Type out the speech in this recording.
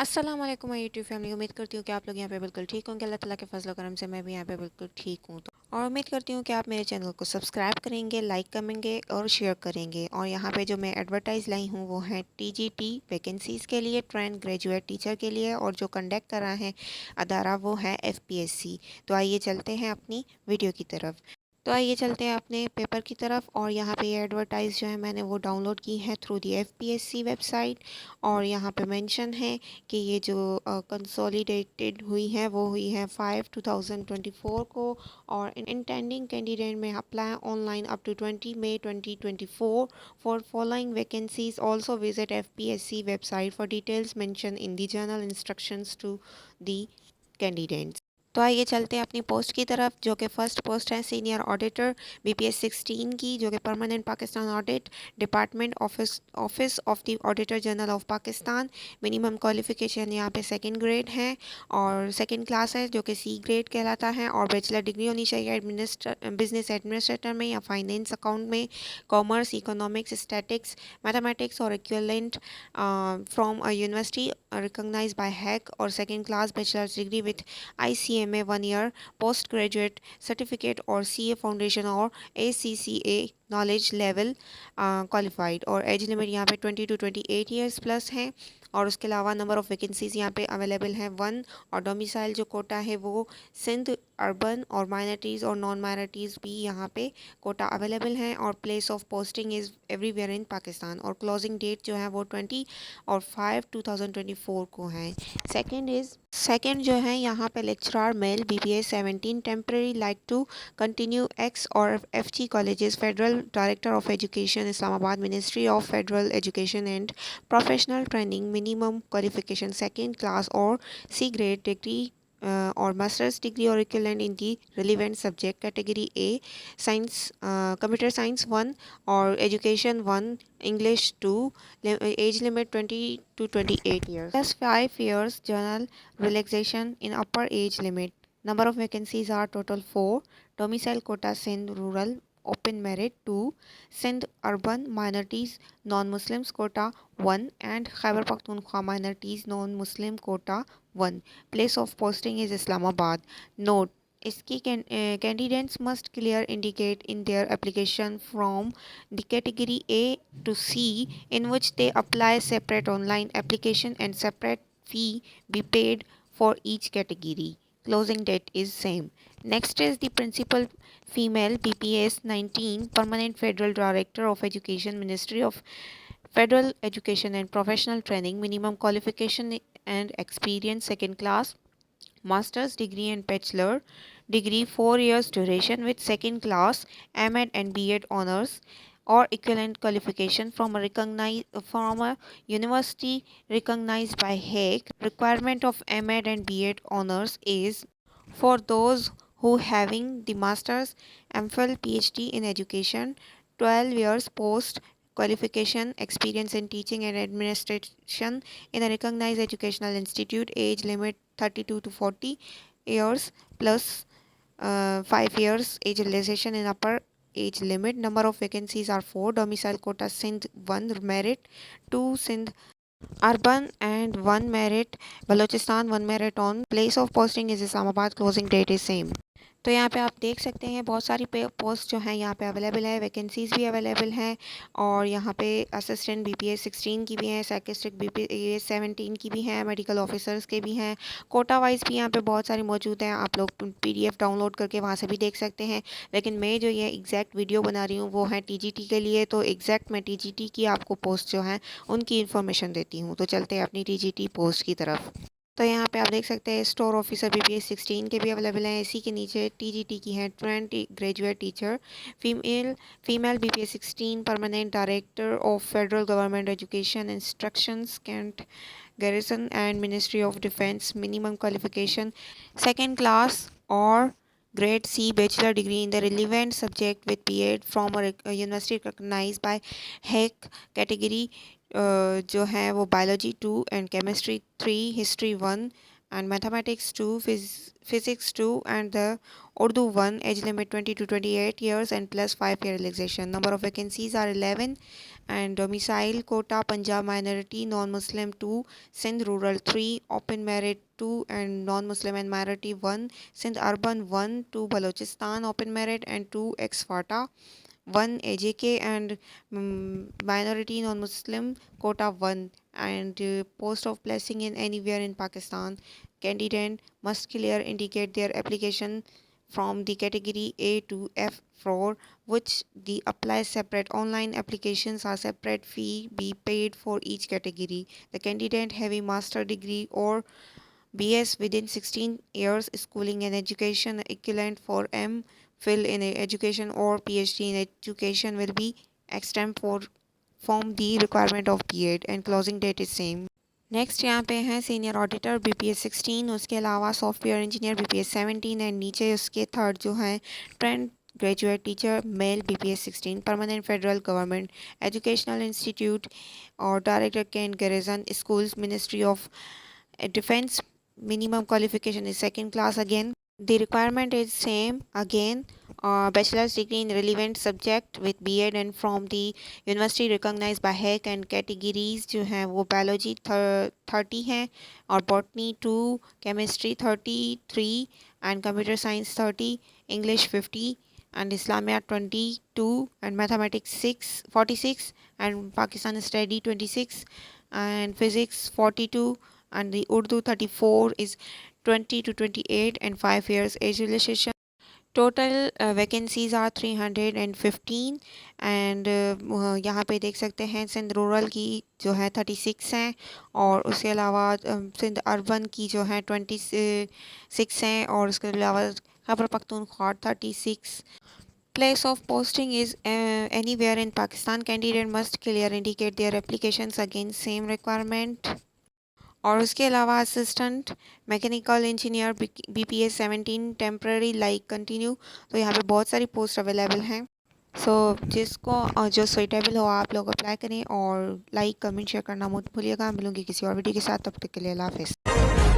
अस्सलाम वालेकुम my YouTube family. उम्मीद करती हूँ कि आप लोग यहाँ पे बिल्कुल ठीक होंगे। अल्लाह ताला के फजल करम से मैं भी यहाँ पे बिल्कुल ठीक हूँ। तो और उम्मीद करती हूँ कि आप मेरे चैनल को सब्सक्राइब करेंगे, लाइक करेंगे और शेयर करेंगे। और यहाँ पे जो मैं एडवर्टाइज लाई हूँ वो है टीजीटी वैकेंसीज़ के लिए, ट्रेंड ग्रेजुएट टीचर के लिए, और जो कंडक्ट कर रहा है अदारा वो है एफपीएससी। तो आइए चलते हैं अपनी वीडियो की तरफ। तो आइए चलते हैं अपने पेपर की तरफ। और यहाँ पे ये एडवर्टाइज जो है मैंने वो डाउनलोड की है थ्रू दी एफपीएससी वेबसाइट। और यहाँ पे मेंशन है कि ये जो कंसोलिडेटेड हुई है वो हुई है 5/2024 को। और इंटेंडिंग कैंडिडेट में अप्लाई ऑनलाइन अप टू 20 मई 2024 for following vacancies. Also visit FPSC website for details mention in the general instructions to the candidates. तो आइए चलते हैं अपनी पोस्ट की तरफ, जो कि फ़र्स्ट पोस्ट है सीनियर ऑडिटर बीपीएस 16 की, जो कि permanent Pakistan audit department, office of the auditor general of Pakistan. Minimum qualification यहाँ पे सेकंड ग्रेड है और सेकंड क्लास है, जो कि सी ग्रेड कहलाता है। और बैचलर डिग्री होनी चाहिए बिजनेस एडमिनिस्ट्रेटर में या फाइनेंस अकाउंट में, कॉमर्स, इकोनॉमिक्स, स्टैटिक्स, मैथमेटिक्स और equivalent from a university recognized by HEC. और second class bachelors degree with ICMA 1 year postgraduate certificate और CA फाउंडेशन और ACCA नॉलेज लेवल क्वालिफाइड। और एज लिमिट यहाँ पे 20 to 28 years प्लस है। और उसके अलावा नंबर ऑफ़ वैकेंसीज़ यहाँ पे अवेलेबल हैं 1। और डोमिसाइल जो कोटा है वो सिंध अर्बन, और माइनॉरिटीज़ और नॉन माइनॉरिटीज़ भी यहाँ पे कोटा अवेलेबल हैं। और place of posting is everywhere in Pakistan. और क्लोजिंग डेट जो है वो 20 और 5/2024 को है। सेकेंड जो है यहाँ पे lecturer male BPA 17 temporary like to continue ex और FG colleges, federal director of education Islamabad, ministry of federal education and professional training. Minimum qualification second class और C ग्रेड डिग्री और मास्टर्स डिग्री और equivalent in the relevant subject. Category A science, computer science 1 और education 1, English 2, age limit 20 to 28 years, plus 5 years general relaxation in upper age limit. Number of vacancies are total 4. Domicile quota Sindh rural open merit 2, Sindh urban minorities non-Muslims quota 1, and Khyber Pakhtunkhwa minorities non-Muslim quota 1. Place of posting is Islamabad. Note: इसकी candidates must clear indicate in their application from the category A to C in which they apply separate online application and separate fee be paid for each category. Closing date is same. Next is the principal female BPS 19 permanent federal director of education, Ministry of Federal Education and Professional Training. Minimum qualification and experience second class, master's degree and bachelor degree 4 years duration with second class M.Ed and B.Ed honors or equivalent qualification from a university recognized by Hague. Requirement of M.Ed and B.Ed honors is for those who having the master's, MPhil, PhD in education, 12 years post qualification experience in teaching and administration in a recognized educational institute. Age limit 32 to 40 years plus 5 years age realization in upper age limit. Number of vacancies are 4. Domicile quota Sindh 1 merit, 2 Sindh urban and 1 merit Balochistan, 1 merit on. Place of posting is Islamabad. Closing date is same. तो यहाँ पे आप देख सकते हैं बहुत सारी post जो हैं यहाँ पे अवेलेबल है, वैकेंसीज़ भी अवेलेबल हैं। और यहाँ पे असिस्टेंट BPS 16 की भी हैं, साइकिस्ट्रिक BPS 17 की भी हैं, मेडिकल ऑफिसर्स के भी हैं। कोटा वाइज भी यहाँ पे बहुत सारी मौजूद हैं, आप लोग PDF डाउनलोड करके वहाँ से भी देख सकते हैं। लेकिन मैं जो ये एग्जैक्ट वीडियो बना रही हूँ वो है TGT के लिए, तो एग्जैक्ट मैं TGT की आपको पोस्ट जो हैं उनकी इन्फॉर्मेशन देती हूँ। तो चलते हैं अपनी TGT पोस्ट की तरफ। तो यहाँ पे आप देख सकते हैं स्टोर ऑफिसर BPS 16 के भी अवेलेबल हैं। इसी के नीचे TGT की है trained graduate teacher. Female BPS 16 permanent director of federal government education instructions cantt Garrison and Ministry of Defense. Minimum qualification second class or grade C bachelor degree in the relevant subject with B.Ed from a university recognized by HEC. Category जो है वो biology 2 and chemistry 3, history 1, and mathematics 2, physics 2, and the Urdu 1, age limit 20 to 28 years and plus 5-year relaxation. Number of vacancies are 11, and domicile quota Punjab minority non-Muslim 2, Sindh rural 3, open merit 2 and non-Muslim and minority 1, Sindh urban 1, 2 Balochistan open merit and 2 ex-FATA 1 AJK and minority non-Muslim quota 1, and post of placing in anywhere in Pakistan. Candidate must clear indicate their application from the category A to F4, which the apply separate. Online applications are separate fee be paid for each category. The candidate having master degree or BS within 16 years schooling and education equivalent for MPhil in education or PhD in education will be extend for from the requirement of B.Ed and closing date is same. Next यहाँ पे है senior auditor BPS 16, उसके अलावा software engineer BPS 17 and नीचे उसके third जो है trained graduate teacher male BPS 16 permanent federal government educational institute और director cantt garrison schools ministry of defense. Minimum qualification is second class again. The requirement is same again, bachelor's degree in relevant subject with B.Ed and from the university recognized by HEC, and categories जो हैं वो biology 30 हैं और botany 2, chemistry 33 and computer science 30, English 50 and Islamia 22 and mathematics 46 and Pakistan study 26 and physics 42 and the Urdu 34 is 20 to 28 and 5 years age relaxation. Total vacancies are 315 and यहाँ पे देख सकते हैं सिंध रूरल की जो है 36 हैं और उसके अलावा सिंध अर्बन की जो है 26 हैं और उसके अलावा Khyber Pakhtunkhwa 36. Place of posting is anywhere in Pakistan. Candidate must clear indicate their applications against same requirement. और उसके अलावा assistant mechanical engineer BPS 17 temporary like continue, तो यहाँ पे बहुत सारी पोस्ट अवेलेबल हैं. सो जिसको जो सुइटेबल हो आप लोग अप्लाई करें और लाइक कमेंट शेयर करना मत भूलिएगा. मिलूंगी किसी और वीडियो के साथ, तब तक के लिए अल्लाह हाफिज़.